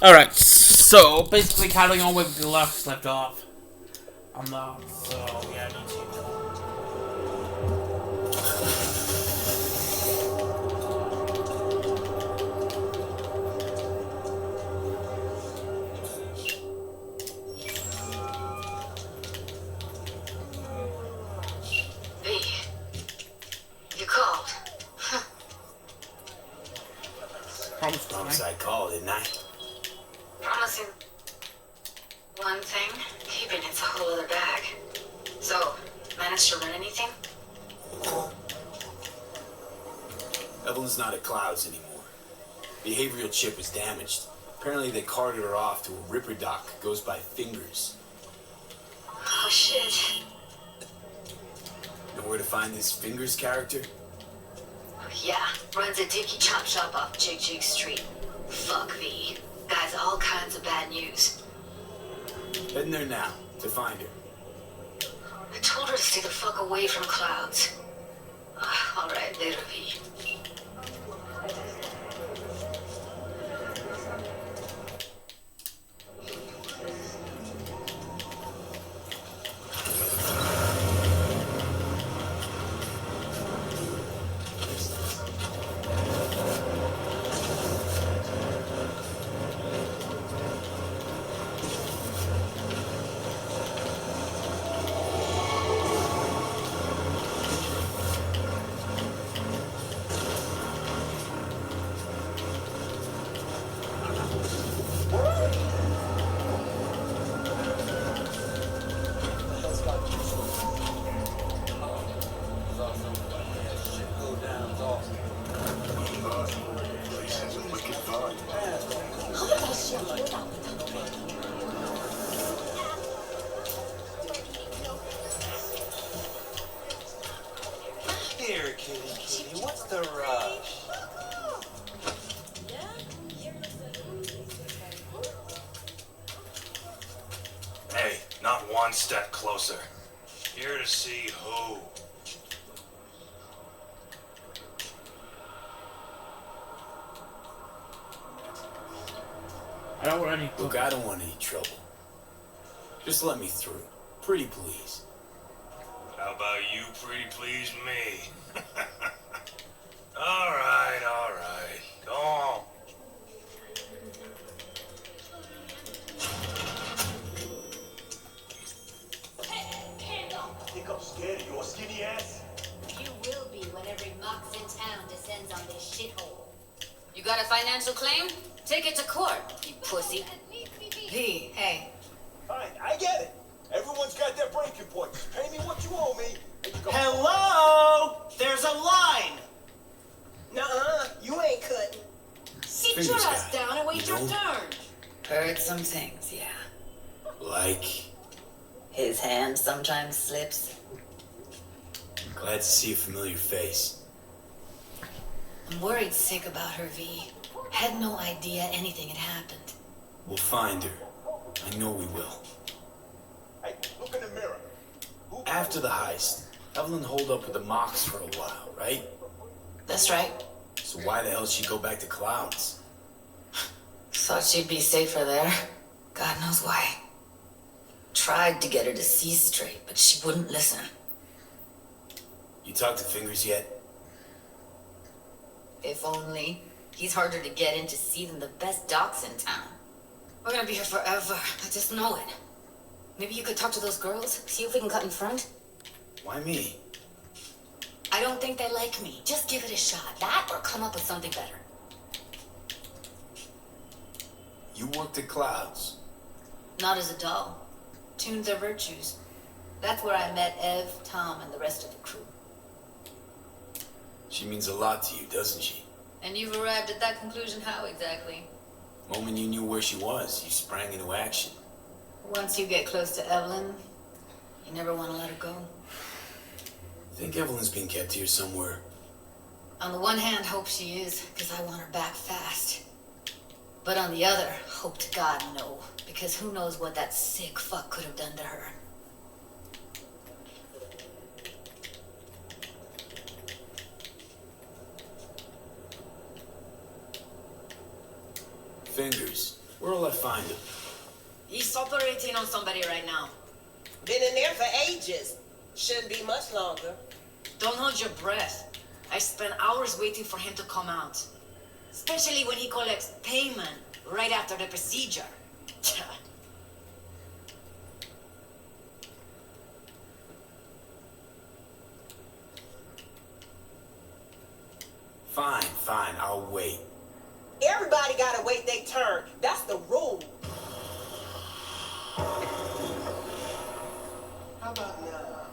Alright, so basically carrying on where we left off. On that, so yeah, I need to. You called. Promise I called, didn't I? Promising one thing, keeping it's a whole other bag. So, managed to run anything? Evelyn's not at Clouds anymore. Behavioral chip was damaged. Apparently they carted her off to a ripper dock. Goes by Fingers. Oh shit. Know where to find this Fingers character? Yeah, runs a dicky chop shop off Jig Jig Street. Fuck V. Guy's all kinds of bad news. Heading there now, to find her. I told her to stay the fuck away from Clouds. Alright, later V. Here, kitty, what's the rush? Hey, not one step closer. Here to see who? I don't want any. Look, I don't want any trouble. Just let me through. Pretty please. How about you pretty please me? Alright. Go on. Think I'm scared of your skinny ass? You will be when every mox in town descends on this shithole. You got a financial claim? Take it to court, you pussy. V, hey. Fine, I get it. Everyone's got their breaking point. Just pay me what you owe me, and you go. Hello? There's a line. Nuh-uh, you ain't cutting. Sit Fingers your ass guy, down and wait you your know? turn. Heard some things, yeah. Like, His hand sometimes slips. glad to see a familiar face. I'm worried sick about her, V. Had no idea anything had happened. We'll find her. I know we will. Hey, look in the mirror. Who? After the heist, Evelyn holed up with the Mox for a while, right? That's right. So why the hell she go back to Clouds? Thought she'd be safer there. God knows why. Tried to get her to see straight, but she wouldn't listen. You talked to Fingers yet? If only. He's harder to get in to see than the best docs in town. We're gonna be here forever. I just know it. Maybe you could talk to those girls, see if we can cut in front? Why me? I don't think they like me. Just give it a shot. That or come up with something better. You worked at Clouds. Not as a doll. Tuned their virtues. That's where I met Ev, Tom, and the rest of the crew. She means a lot to you, doesn't she? And you've arrived at that conclusion how exactly? Moment you knew where she was, you sprang into action. Once you get close to Evelyn, you never want to let her go. Think Evelyn's been kept here somewhere. On the one hand, hope she is, because I want her back fast. But on the other, hope to God no, because who knows what that sick fuck could have done to her. Fingers. Where'll I find him? He's operating on somebody right now. Been in there for ages. Shouldn't be much longer. Don't hold your breath. I spent hours waiting for him to come out. Especially when he collects payment right after the procedure. Fine, I'll wait. Everybody gotta wait their turn. That's the rule. How about now?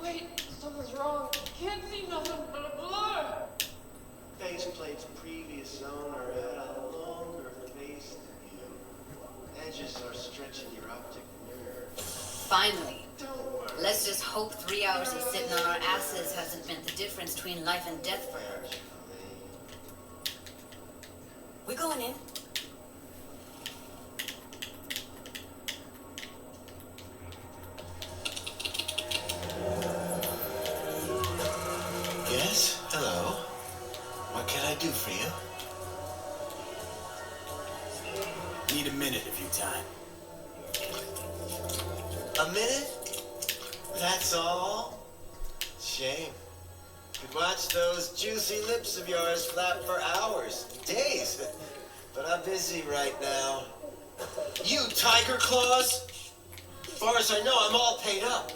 Wait, something's wrong. Can't see nothing but a blur. Faceplate's previous owner had a longer face than you. Edges are stretching your optic nerve. Finally. Don't worry. Let's just hope 3 hours of sitting on our asses hasn't been the difference between life and death for her. We going in? Yes, hello. What can I do for you? Need a minute of your time. A minute? That's all? Shame. Could watch those juicy lips of yours flap for hours, days. But I'm busy right now. You tiger claws? As far as I know, I'm all paid up.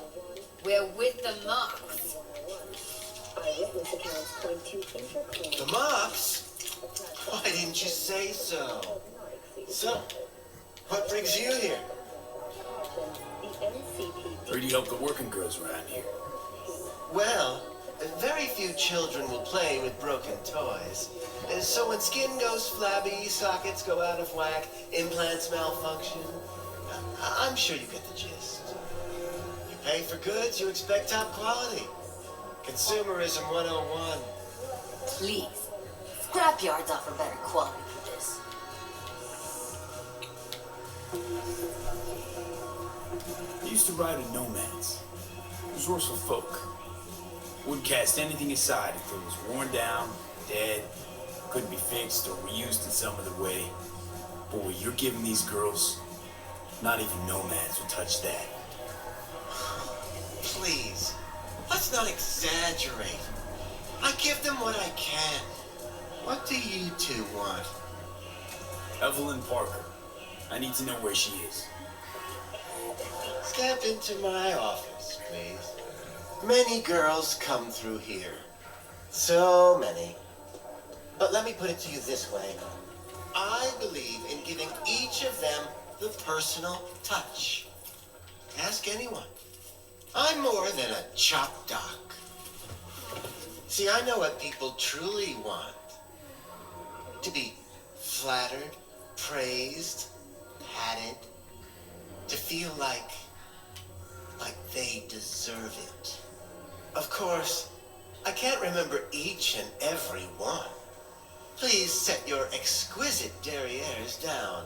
We're with the Mox. The mops? Why didn't you say so? So, what brings you here? Heard you help the working girls around here. Well, very few children will play with broken toys. So when skin goes flabby, sockets go out of whack, implants malfunction, I'm sure you get the gist. You pay for goods, you expect top quality. Consumerism 101. Please, scrapyards offer better quality for this. I used to ride with nomads. Resourceful folk. Wouldn't cast anything aside if it was worn down, dead, couldn't be fixed or reused in some other way. But what you're giving these girls, not even nomads would touch that. Please, let's not exaggerate. I give them what I can. What do you two want? Evelyn Parker. I need to know where she is. Step into my office, please. Many girls come through here. So many. But let me put it to you this way. I believe in giving each of them the personal touch. Ask anyone. I'm more than a chop doc. See, I know what people truly want. To be flattered, praised, patted. To feel like they deserve it. Of course, I can't remember each and every one. Please set your exquisite derrieres down.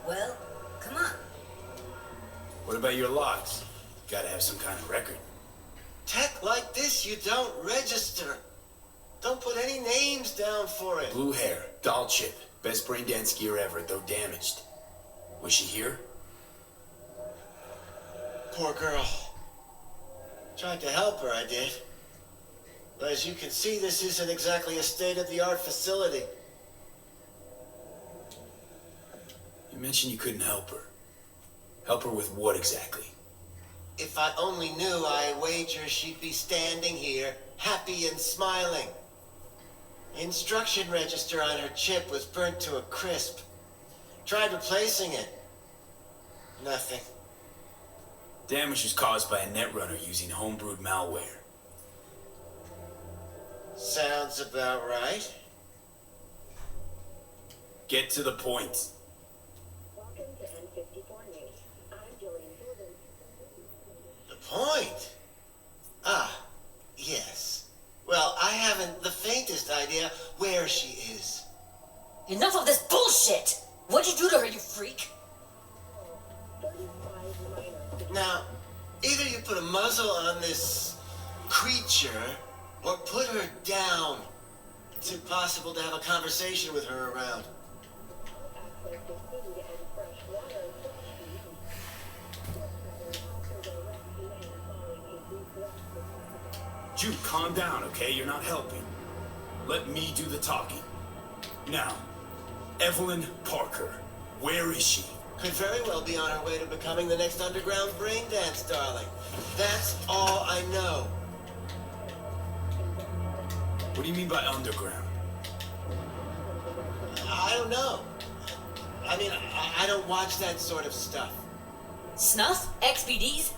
Well, come on. What about your locks? Gotta have some kind of record. Tech like this, you don't register. Don't put any names down for it. Blue hair, doll chip, best brain dance gear ever, though damaged. Was she here? Poor girl. Tried to help her, I did. But as you can see, this isn't exactly a state-of-the-art facility. You mentioned you couldn't help her. Help her with what exactly? If I only knew, I wager she'd be standing here, happy and smiling. The instruction register on her chip was burnt to a crisp. Tried replacing it. Nothing. Damage was caused by a netrunner using homebrewed malware. Sounds about right. Get to the point. The point? Ah, yes. Well, I haven't the faintest idea where she is. Enough of this bullshit! What'd you do to her, you freak? Now, either you put a muzzle on this creature, or put her down. It's impossible to have a conversation with her around. Jude, calm down, okay? You're not helping. Let me do the talking. Now, Evelyn Parker, where is she? Could very well be on her way to becoming the next underground brain dance darling. That's all I know. What do you mean by underground? I don't know. I mean, I don't watch that sort of stuff. Snuff? XBDs?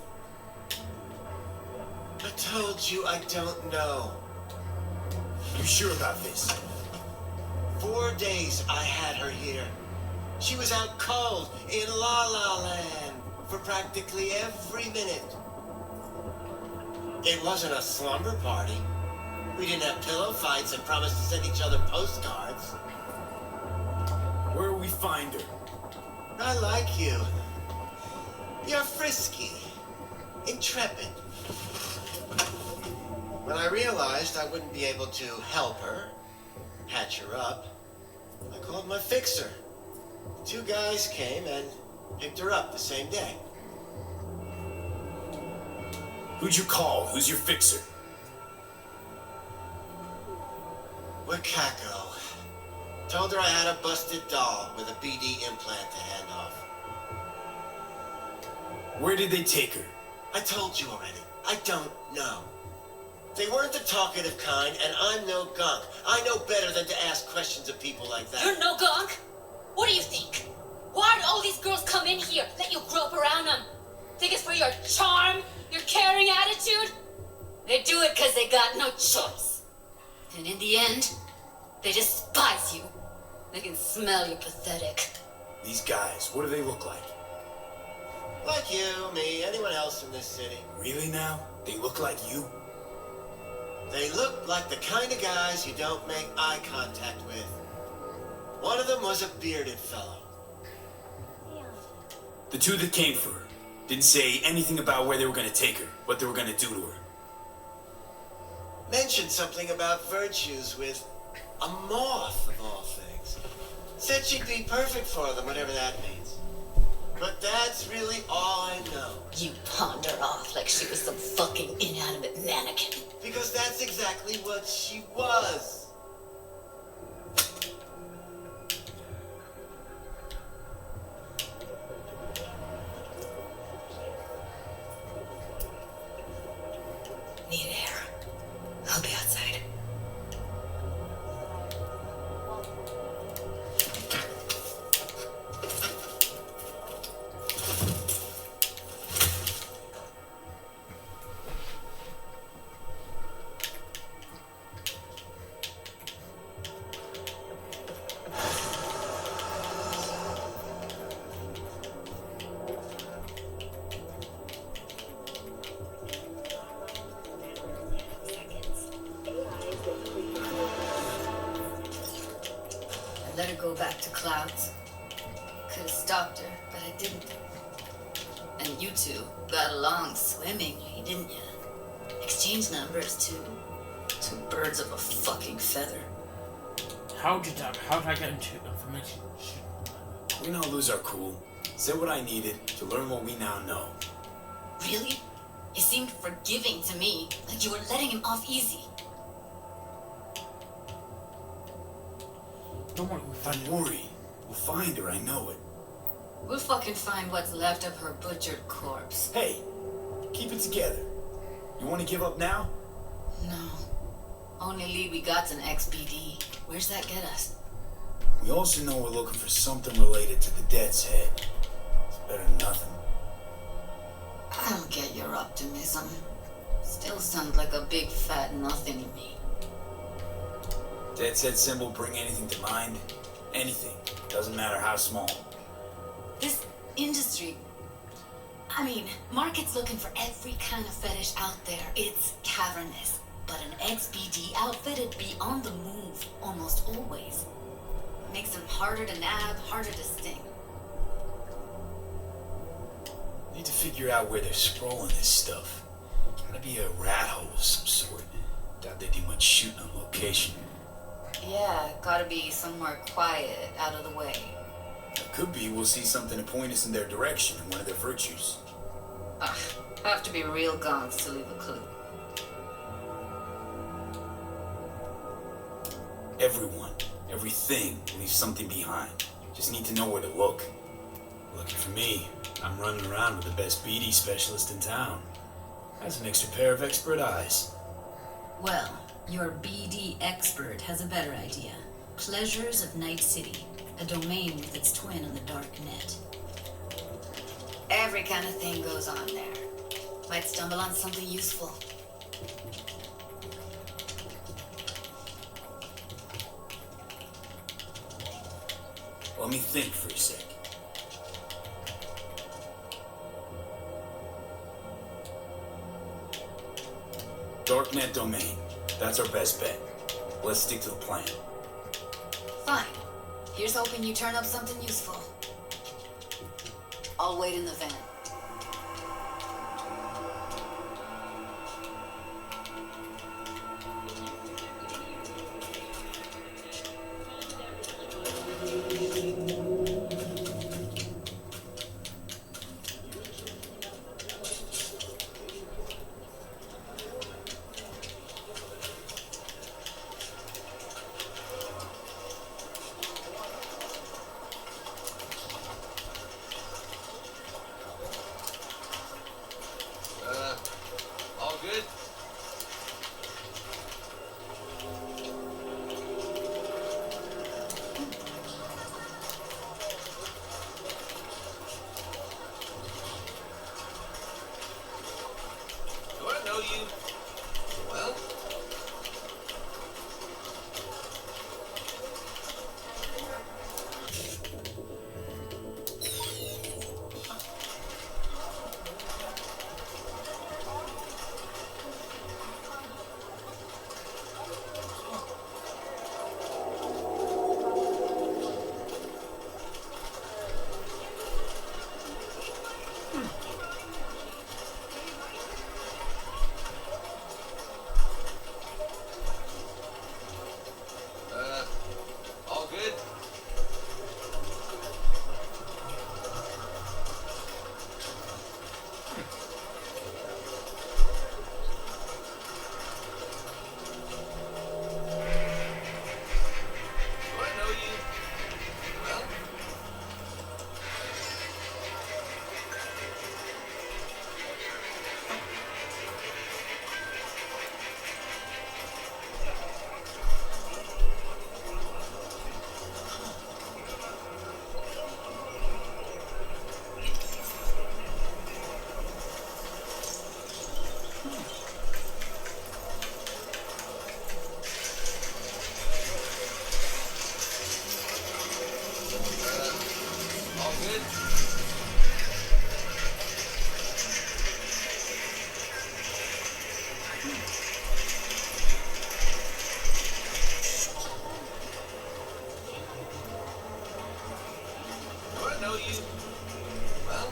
I told you I don't know. You sure about this? 4 days I had her here. She was out cold in La La Land for practically every minute. It wasn't a slumber party. We didn't have pillow fights and promised to send each other postcards. Where will we find her? I like you. You're frisky, intrepid. When I realized I wouldn't be able to help her, patch her up, I called my fixer. 2 guys came and picked her up the same day. Who'd you call? Who's your fixer? Wakako. Told her I had a busted doll with a BD implant to hand off. Where did they take her? I told you already. I don't know. They weren't the talkative kind, and I'm no gunk. I know better than to ask questions of people like that. You're no gunk? What do you think? Why do all these girls come in here, let you grope around them? Think it's for your charm, your caring attitude? They do it because they got no choice. And in the end, they despise you. They can smell you're pathetic. These guys, what do they look like? Like you, me, anyone else in this city. Really now? They look like you? They look like the kind of guys you don't make eye contact with. One of them was a bearded fellow. The 2 that came for her didn't say anything about where they were going to take her, what they were going to do to her. Mentioned something about virtues with a moth, of all things. Said she'd be perfect for them, whatever that means. But that's really all I know. You pawned her off like she was some fucking inanimate mannequin. Because that's exactly what she was. Need air. I'll be outside. Let her go back to Clouds. Could have stopped her, but I didn't. And you 2 got along swimmingly, didn't you? Exchanged numbers too. 2 birds of a fucking feather. How'd I get into information? We don't lose our cool. Said what I needed to learn what we now know. Really? You seemed forgiving to me, like you were letting him off easy. Don't worry, Don't worry. We'll find her, I know it. We'll fucking find what's left of her butchered corpse. Hey, keep it together. You want to give up now? No. Only lead we got's an XBD. Where's that get us? We also know we're looking for something related to the Death's Head. It's better than nothing. I don't get your optimism. Still sounds like a big fat nothing to me. Death's Head symbol bring anything to mind? Anything. Doesn't matter how small. This industry, I mean, market's looking for every kind of fetish out there. It's cavernous. But an XBD outfit'd be on the move almost always. Makes them harder to nab, harder to sting. Need to figure out where they're scrolling this stuff. Gotta be a rat hole of some sort. Doubt they do much shooting on location. Yeah, gotta be somewhere quiet, out of the way. It could be we'll see something to point us in their direction and one of their virtues. Ugh, have to be real gonks to leave a clue. Everyone, everything leaves something behind. Just need to know where to look. Lucky for me, I'm running around with the best BD specialist in town. Has an extra pair of expert eyes. Well, your BD expert has a better idea. Pleasures of Night City, a domain with its twin on the dark net. Every kind of thing goes on there. Might stumble on something useful. Let me think for a sec. Darknet domain. That's our best bet. Let's stick to the plan. Fine. Here's hoping you turn up something useful. I'll wait in the van. All good? Do I know you? Well? All good? Do I know you? Well? All good? Do I know you? Well?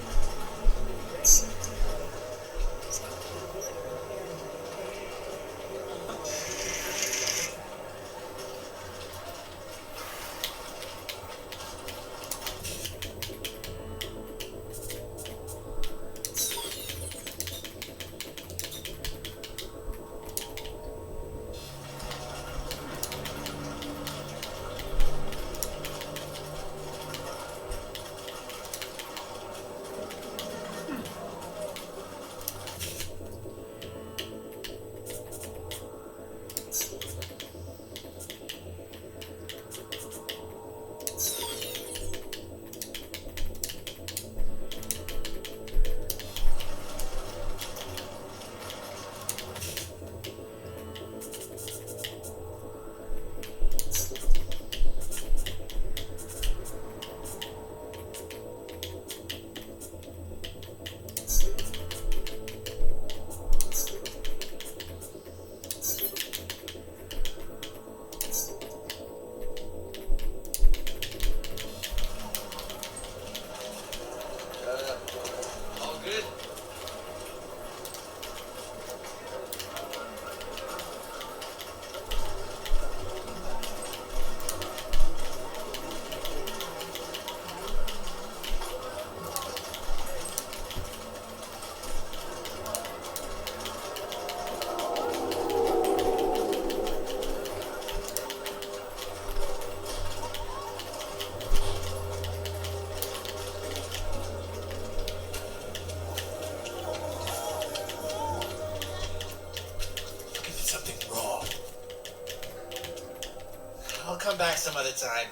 back some other time.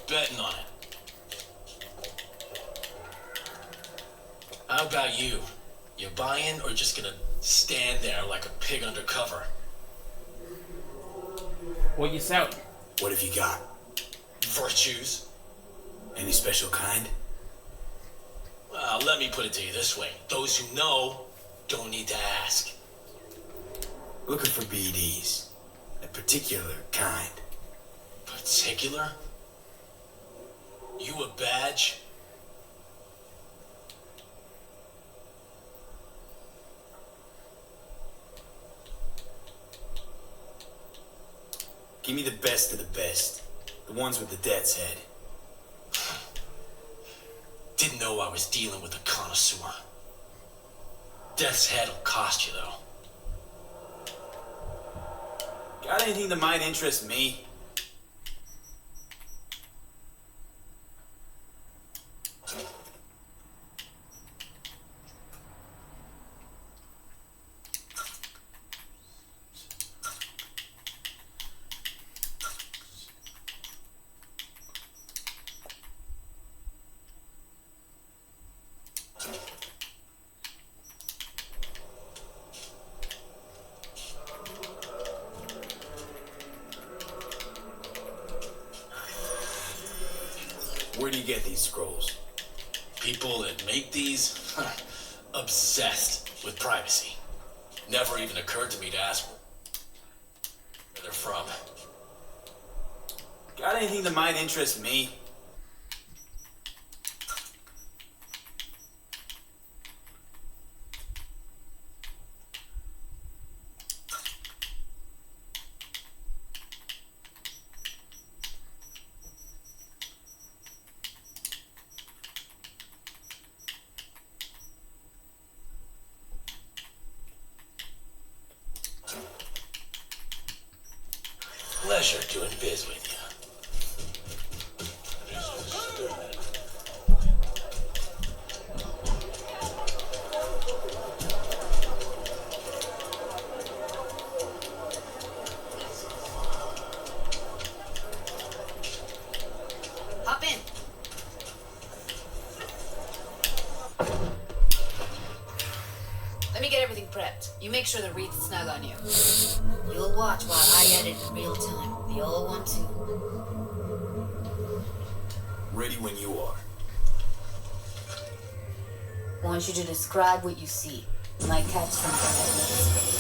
Betting on it. How about you? You buying or just gonna stand there like a pig undercover? What you selling? What have you got? Virtues. Any special kind? Well, let me put it to you this way. Those who know don't need to ask. Looking for BDs. A particular kind. Particular? You a badge? Give me the best of the best. The ones with the death's head. Didn't know I was dealing with a connoisseur. Death's head'll cost you, though. Got anything that might interest me? Where do you get these scrolls? People that make these, obsessed with privacy. Never even occurred to me to ask where they're from. Got anything that might interest me? Pleasure doing biz with you. Hop in. Let me get everything prepped. You make sure the wreath's snug on you. You'll watch while I edit in real time. You'll want to. Ready when you are. Want you to describe what you see. You might catch something.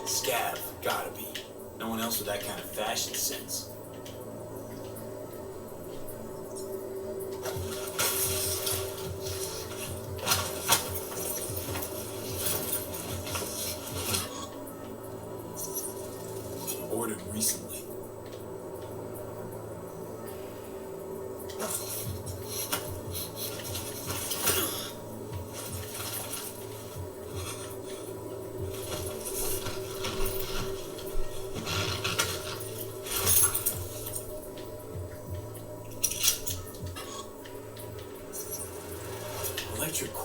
Scav, gotta be. No one else with that kind of fashion sense. Ordered recently.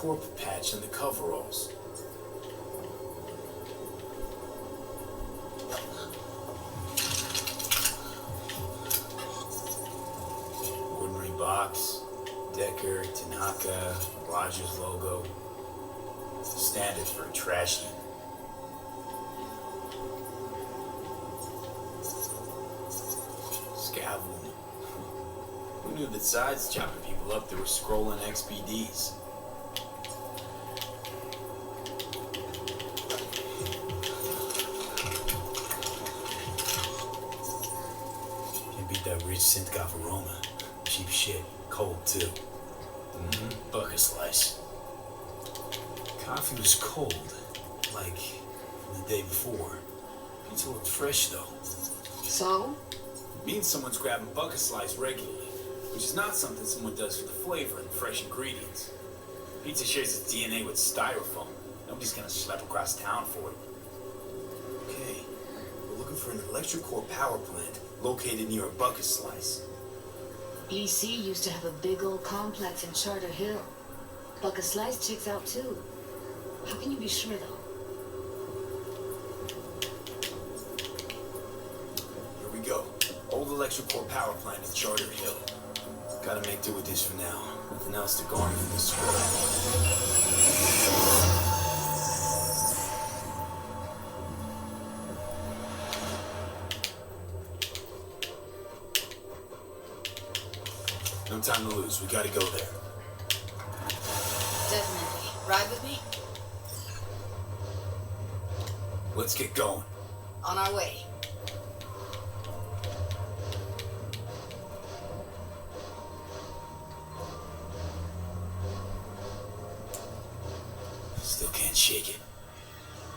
corp patch on the coveralls. Ordinary box, Decker, Tanaka, Rogers logo. Standard for a trash heap. Scavenging. Who knew that sides chopping people up, they were scrolling XPDs? Can't beat that rich synth goth aroma. Cheap shit. Cold, too. Bucket slice. Coffee was cold, like the day before. Pizza looked fresh, though. So? It means someone's grabbing bucket slice regularly, which is not something someone does for the flavor and fresh ingredients. Pizza shares its DNA with styrofoam. Nobody's gonna schlep across town for it. Okay, we're looking for an electric core power plant located near a bucket slice. EC used to have a big old complex in Charter Hill. Bucket Slice checks out too. How can you be sure though? Here we go. Old electric core power plant at Charter Hill. Gotta make do with this for now. Nothing else to garner from this squad. No time to lose. We gotta go there. Definitely. Ride with me? Let's get going. On our way. Still can't shake it.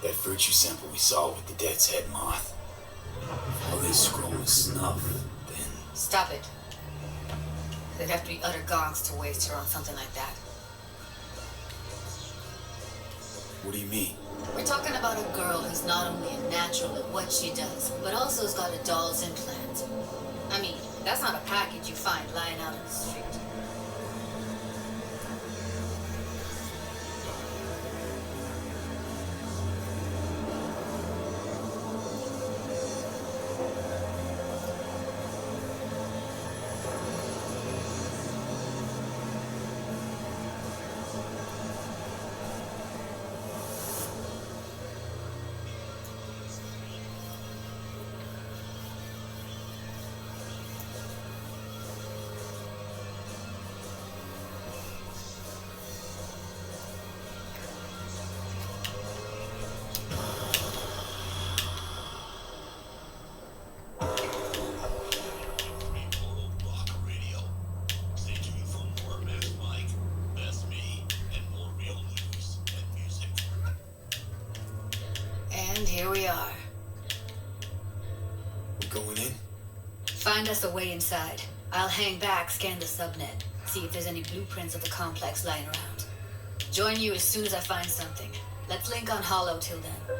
That virtue sample we saw with the death's head moth. If all this scroll is snuff, then... Stop it. They'd have to be utter gonks to waste her on something like that. What do you mean? We're talking about a girl who's not only a natural at what she does, but also has got a doll's implant. I mean, that's not a package you find lying out in the street. And here we are. We're going in? Find us a way inside. I'll hang back, scan the subnet, see if there's any blueprints of the complex lying around. Join you as soon as I find something. Let's link on Hollow till then.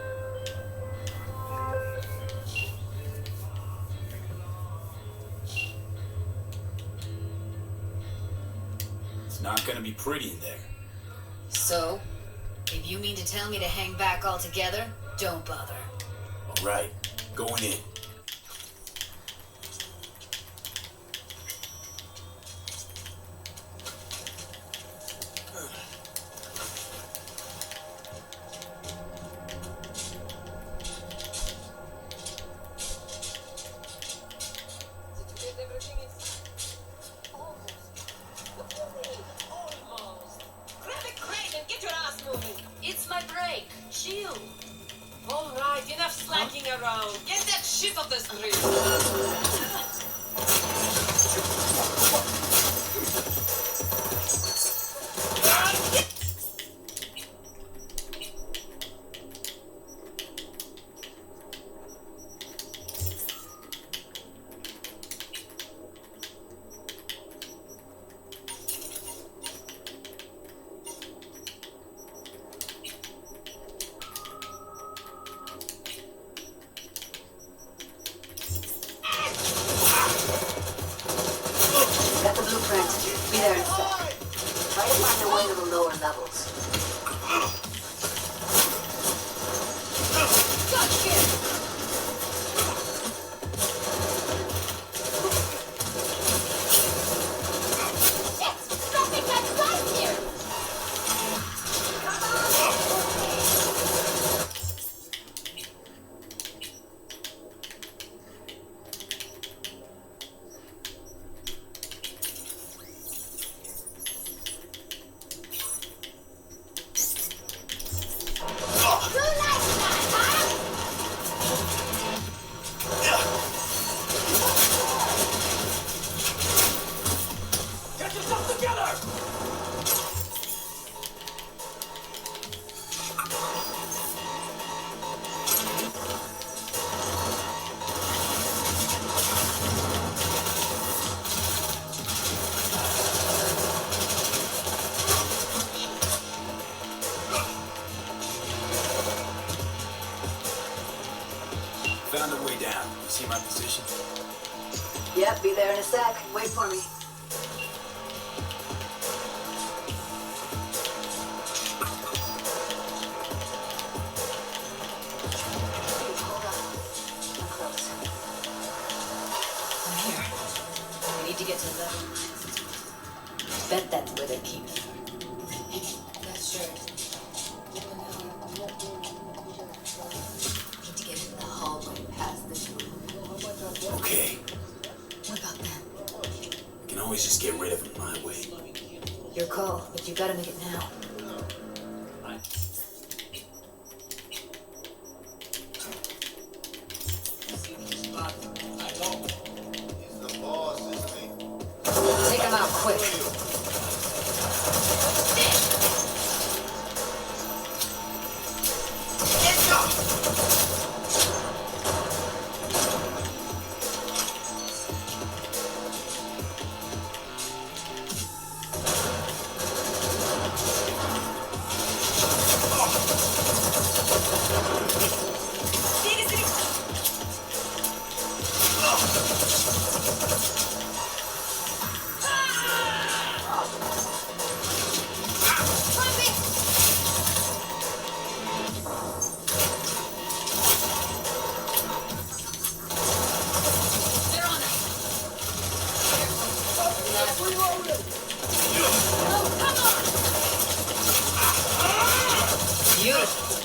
It's not gonna be pretty in there. So, if you mean to tell me to hang back altogether, don't bother. All right, going in. Found a way down. You see my position? Yep, be there in a sec. Wait for me. Hold on. I'm close. I'm here. We need to get to the level. Bet that's where they keep them. That's sure. Need to get in the hallway past this room. Okay. What about them? We can always just get rid of them my way. Your call, but you gotta make it now. He's the boss, isn't he? Take him out quick. Beautiful.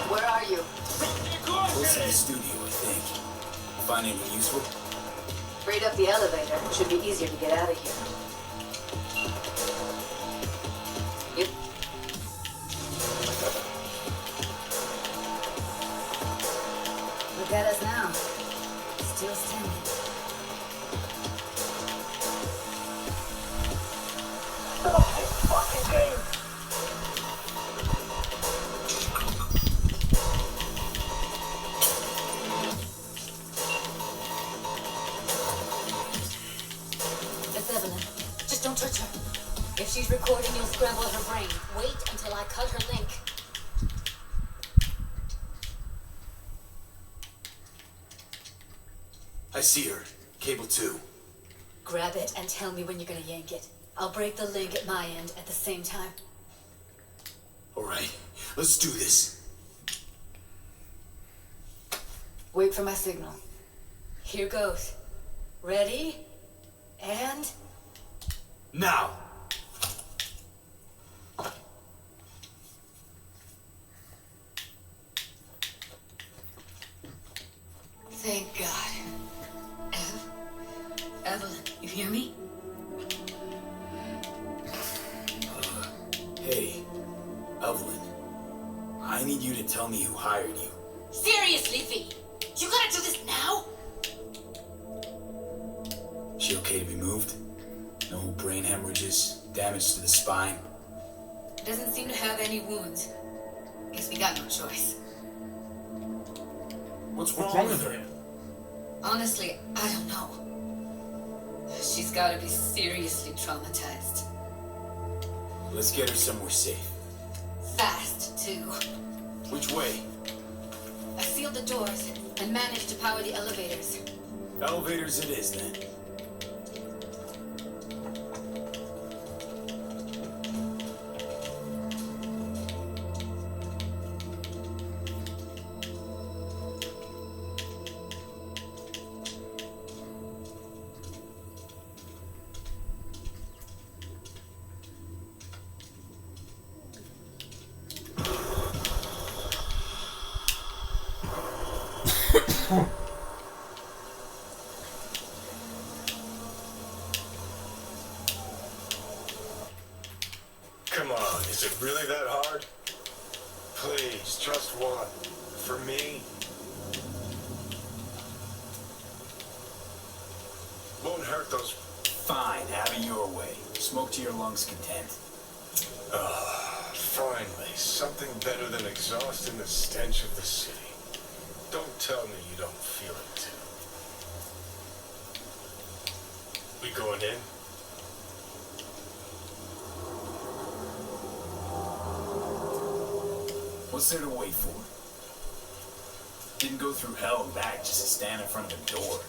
Where are you? Close to the studio, I think. Find anything useful? Freed up the elevator. Should be easier to get out of here. Yep. Look at us now. Still standing. It's Evelyn. Just don't touch her. If she's recording, you'll scramble her brain. Wait until I cut her link. I see her. Cable 2. Grab it and tell me when you're gonna yank it. I'll break the link at my end at the same time. Alright, let's do this. Wait for my signal. Here goes. Ready? And... Now! Thank God. Evelyn, you hear me? Hey, Evelyn. I need you to tell me who hired you. Seriously, V? You gotta do this now? She okay to be moved? No brain hemorrhages, damage to the spine? Doesn't seem to have any wounds. Guess we got no choice. What's wrong with her? Honestly, I don't know. She's gotta be seriously traumatized. Let's get her somewhere safe. Fast, too. Which way? I sealed the doors and managed to power the elevators. Elevators it is, then. Come on, is it really that hard? Please, just one. for me. Won't hurt those. Fine, have it your way. Smoke to your lungs' content. Finally, something better than exhaust and the stench of the city. Don't tell me you don't feel it too. We going in? What's there to wait for? Didn't go through hell and back just to stand in front of a door.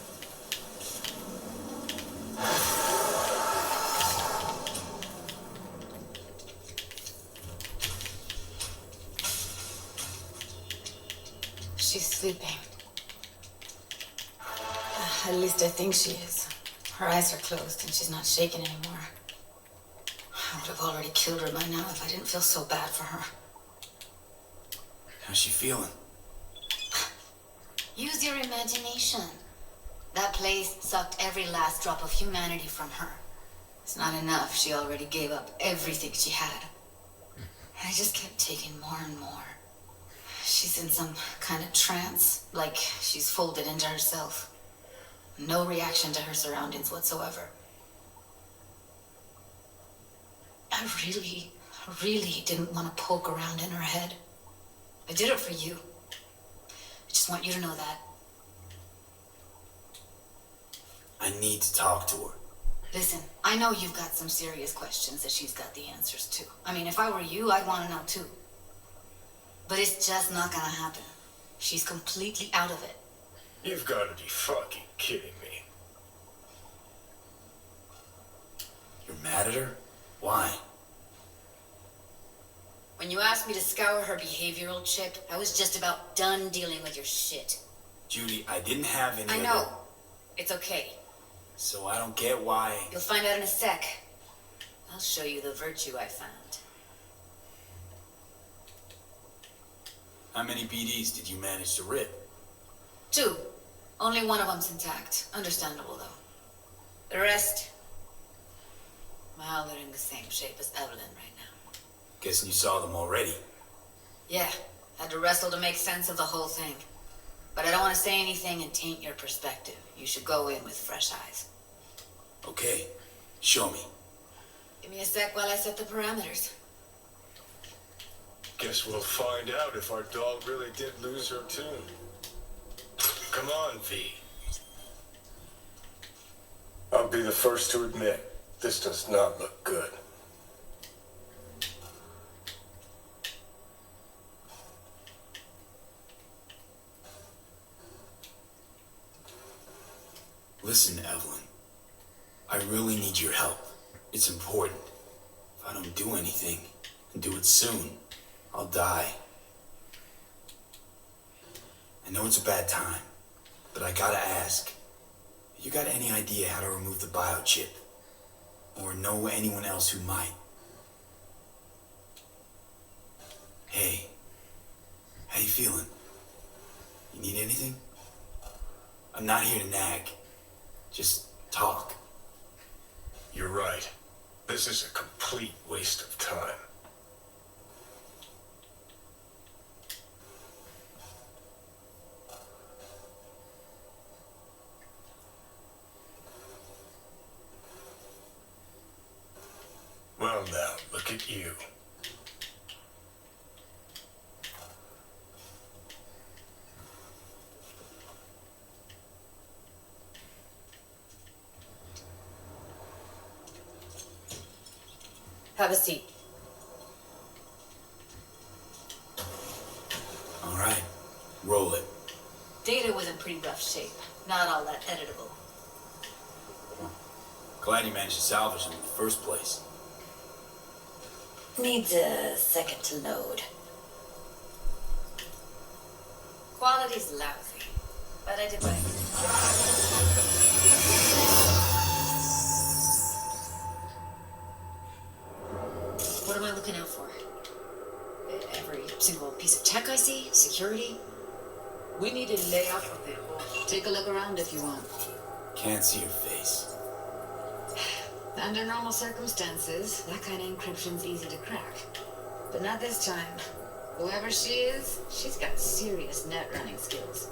She's sleeping. At least I think she is. Her eyes are closed and she's not shaking anymore. I would have already killed her by now if I didn't feel so bad for her. How's she feeling? Use your imagination. That place sucked every last drop of humanity from her. It's not enough. She already gave up everything she had. I just kept taking more and more. She's in some kind of trance, like she's folded into herself. No reaction to her surroundings whatsoever. I really didn't want to poke around in her head. I did it for you. I just want you to know that. I need to talk to her. Listen, I know you've got some serious questions that she's got the answers to. I mean, if I were you, I'd want to know too. But it's just not gonna happen. She's completely out of it. You've got to be fucking kidding me. You're mad at her? Why? When you asked me to scour her behavioral chip, I was just about done dealing with your shit. Judy, I didn't have any I other- know. It's okay. So I don't get why. You'll find out in a sec. I'll show you the virtue I found. How many BDs did you manage to rip? 2. Only one of them's intact. Understandable, though. The rest... well, they're in the same shape as Evelyn right now. Guessing you saw them already. Yeah, had to wrestle to make sense of the whole thing. But I don't want to say anything and taint your perspective. You should go in with fresh eyes. Okay, show me. Give me a sec while I set the parameters. Guess we'll find out if our dog really did lose her tune. Come on, V. I'll be the first to admit, this does not look good. Listen, Evelyn. I really need your help. It's important. If I don't do anything, and do it soon, I'll die. I know it's a bad time, but I gotta ask. You got any idea how to remove the biochip? Or know anyone else who might? Hey, how you feeling? You need anything? I'm not here to nag. Just talk. You're right. This is a complete waste of time. Well now, look at you. Have a seat. All right, roll it. Data was in pretty rough shape. Not all that editable. Glad you managed to salvage them in the first place. Needs a second to load. Quality's lousy, but I did what I could. What am I looking out for? Every single piece of tech I see? Security? We need a layout of the whole. Take a look around if you want. Can't see your face. Under normal circumstances, that kind of encryption's easy to crack. But not this time. Whoever she is, she's got serious net running skills.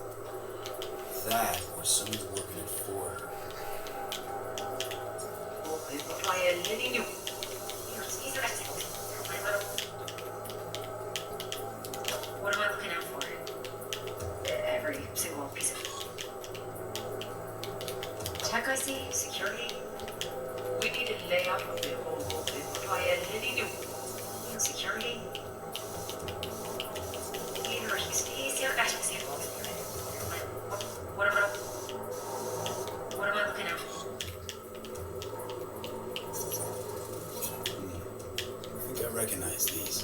That or someone's working it for her. What am I looking out for? Every single piece of tech I see, security. We need a layout of the whole security. What am I looking at? I think I recognize these.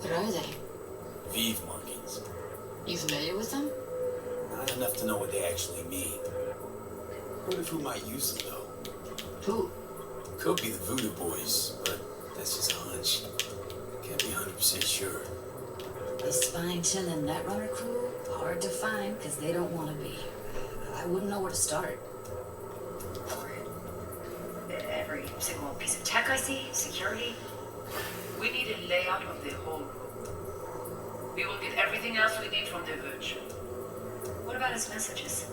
What are they? Vive markings. You familiar with them? Not enough to know what they actually mean. Heard of who might use them, though. Who? Could be the Voodoo Boys, but that's just a hunch. Can't be 100% sure. The spine-chilling netrunner crew? Hard to find, because they don't want to be. I wouldn't know where to start. Every single piece of tech I see, security. We need a layout of the whole room. We will get everything else we need from the Verge. What about his messages?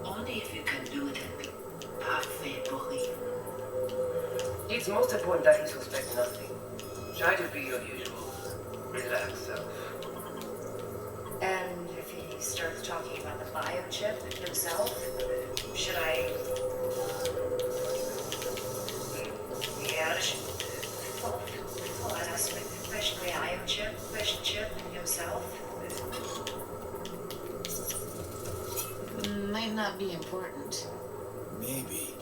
Only if you can do it and be parfait pour rire. It's most important that he suspects nothing. Try to be your usual relaxed self. And if he starts talking about the biochip himself, should I... Yeah, especially biochip himself? Might not be important. Maybe.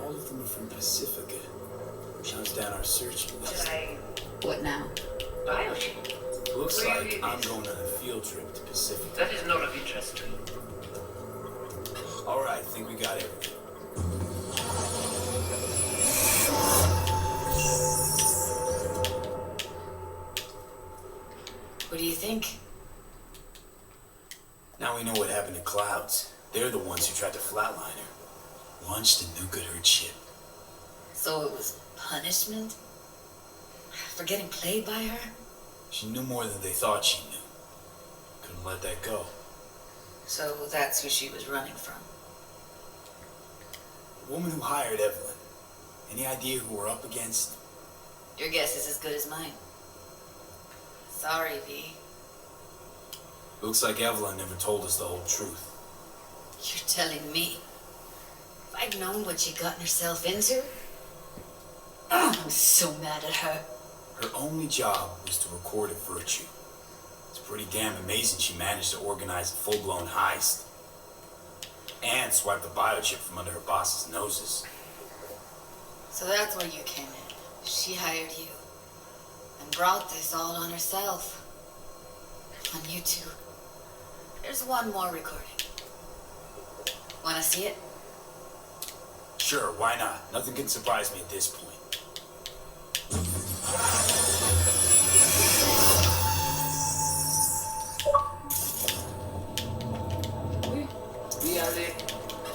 All of them are from Pacifica. Counts down our search list. Should I... What now? Biochip? Looks Where like it I'm is? going on a field trip to Pacifica. That is not of interest to me. All right, I think we got everything. What do you think? Now we know what happened to Clouds. They're the ones who tried to flatline her. Launched a nuke at her ship. So it was punishment? For getting played by her? She knew more than they thought she knew. Couldn't let that go. So that's who she was running from. The woman who hired Evelyn. Any idea who we're up against? Your guess is as good as mine. Sorry, V. Looks like Evelyn never told us the whole truth. You're telling me? If I'd known what she'd gotten herself into? Oh, I'm so mad at her. Her only job was to record a virtue. It's pretty damn amazing she managed to organize a full-blown heist. And swipe the biochip from under her boss's noses. So that's where you came in. She hired you. And brought this all on herself. On you two. There's one more recording. Wanna see it? Sure, why not? Nothing can surprise me at this point.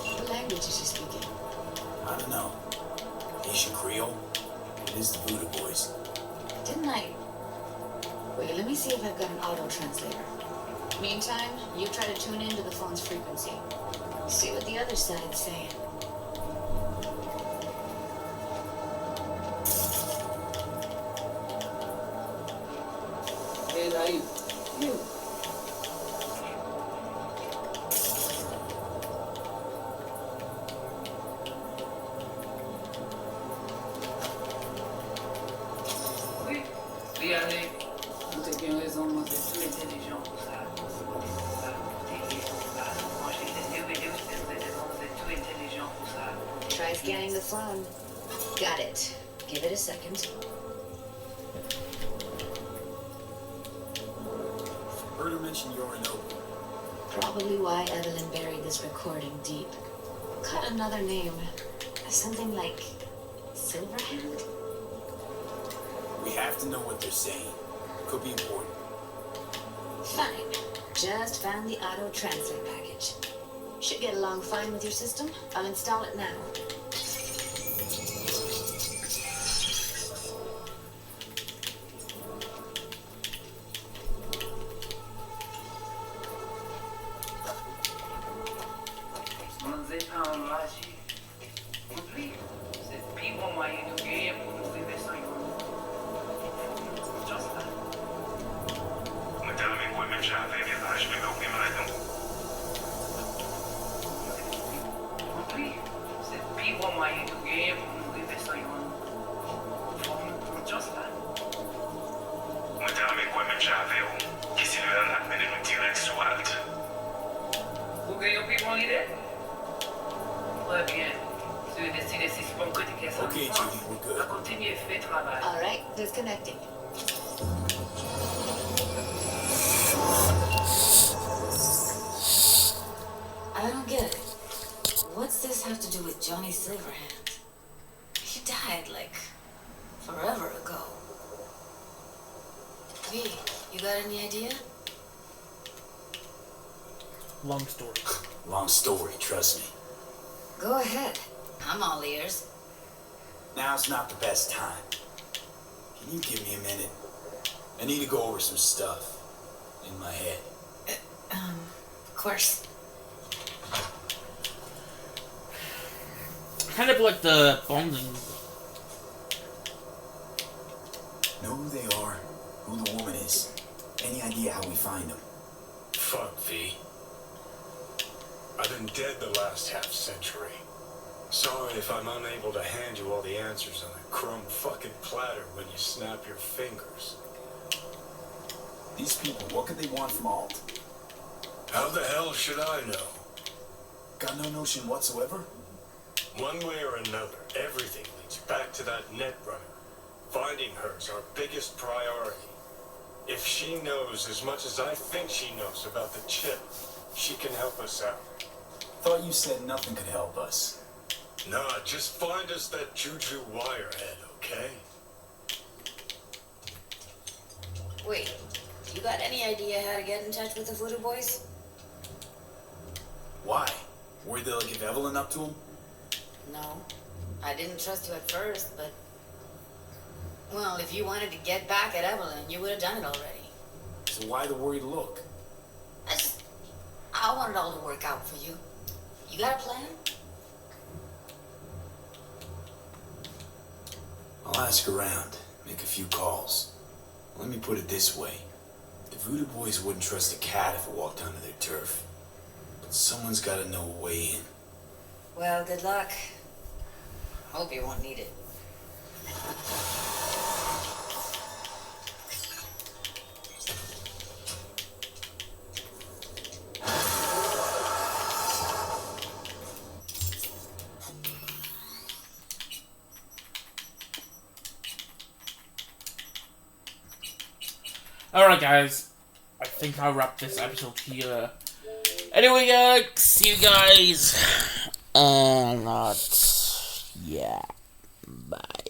What language is she speaking? I don't know. Haitian Creole? It is the Voodoo Boys. Didn't I? Wait, let me see if I've got an auto translator. Meantime, you try to tune into the phone's frequency. See what the other side's saying. Hey, Rayu. You. Oui. Regardez. Nous avions raison, moi, c'est plus intelligent pour ça. Try scanning the phone. Got it. Give it a second. Heard her mention Yorinobu. Probably why Evelyn buried this recording deep. Cut another name. Something like Silverhand? We have to know what they're saying. Could be important. Fine. Just found the auto translate package. Should get along fine with your system. I'll install it now. with you next SWAT. Vous que your people idée? Très bien. Si vous décidez si c'est bon que tu casses Okay, Judy, we're good. on continue et fait travail. All right, disconnecting. I don't get it. What's this have to do with Johnny Silverhand? He died, like, forever ago. V, you got any idea? Long story. Long story, trust me. Go ahead. I'm all ears. Now's not the best time. Can you give me a minute? I need to go over some stuff in my head. Of course. Kind of like the bonding. Know who they are, who the woman is. Any idea how we find them? Fuck, V. I've been dead the last half-century. Sorry if I'm unable to hand you all the answers on a crumb fucking platter when you snap your fingers. These people, what could they want from Alt? How the hell should I know? Got no notion whatsoever? One way or another, everything leads back to that net runner. Finding her's our biggest priority. If she knows as much as I think she knows about the chip, she can help us out. Thought you said nothing could help us. Nah, just find us that juju wirehead, okay? Wait, you got any idea how to get in touch with the Voodoo Boys? Why? Worried they'll give Evelyn up to him? No. I didn't trust you at first, but... Well, if you wanted to get back at Evelyn, you would have done it already. So why the worried look? I want it all to work out for you. You got a plan? I'll ask around, make a few calls. Let me put it this way. The Voodoo Boys wouldn't trust a cat if it walked onto their turf. But someone's gotta know a way in. Well, good luck. Hope you won't need it. Alright guys, I think I'll wrap this episode here. Anyway, see you guys, and yeah, bye.